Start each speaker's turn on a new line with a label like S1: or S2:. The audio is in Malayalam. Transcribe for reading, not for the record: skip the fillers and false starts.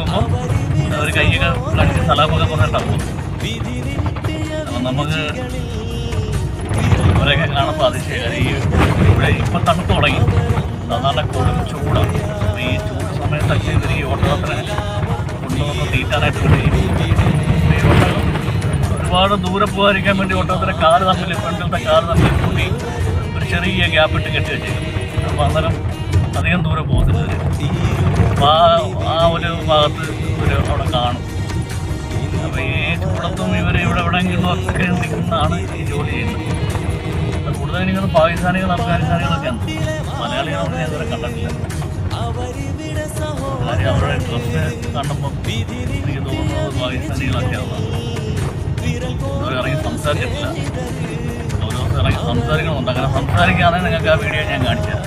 S1: ഇറങ്ങുമ്പോൾ ഒരു കൈയൊക്കെ കാണിച്ച് സലാമൊക്കെ പറഞ്ഞിട്ടാണ് പോകുന്നത്. അപ്പം നമുക്ക് ഇവരെയൊക്കെ കാണുമ്പോൾ അതിശയം. ഇവിടെ ഇപ്പം തണുത്ത് തുടങ്ങി, സാധാരണ കൊടും ചൂടാണ്. അപ്പം ഈ ചൂട് സമയത്തൊക്കെ ഇവർ ഈ ഒട്ടകത്തിനെ കൊണ്ടുവന്ന് തീറ്റാനായിട്ട് വിടുകയും ഒരുപാട് ദൂരെ പോകാതിരിക്കാൻ വേണ്ടി ഒട്ടകത്തിൻ്റെ കാല് തമ്മിൽ ഫ്രണ്ടിലത്തെ കാല് തമ്മിൽ കൂട്ടി ഒരു ചെറിയ ഗ്യാപ്പിട്ട് കെട്ടി വെച്ചേക്കും. അപ്പോൾ അന്നേരം അധികം ദൂരെ പോകുന്നില്ല. അപ്പോൾ ആ ഒരു ഭാഗത്ത് ഇവർ അവിടെ കാണും. അപ്പോൾ ഈ ചൂടത്തും ഇവർ ഇവിടെ എവിടെയെങ്കിലും ഒക്കെ നിൽക്കുന്നതാണ് ഈ ജോലി ചെയ്യുന്നത്. കൂടുതൽ എനിക്കൊന്ന് പാകിസ്ഥാനികൾ അഫ്ഗാനിസ്ഥാനികളൊക്കെയാണ്. മലയാളികളൊന്നും ഞാൻ ഇതുവരെ കണ്ടിട്ടില്ല. കാര്യം അവരുടെ ഡ്രസ്സ് കാണുമ്പോൾ എനിക്ക് തോന്നുന്നത് പാകിസ്ഥാനികളൊക്കെയാണ്. ഇതുവരെ ഇറങ്ങി സംസാരിച്ചിട്ടില്ല. ഓരോ ദിവസം ഇറങ്ങി സംസാരിക്കണമെന്നുണ്ട്. അങ്ങനെ സംസാരിക്കുകയാണെങ്കിൽ നിങ്ങൾക്ക് ആ വീഡിയോ ഞാൻ കാണിച്ചു തരാം.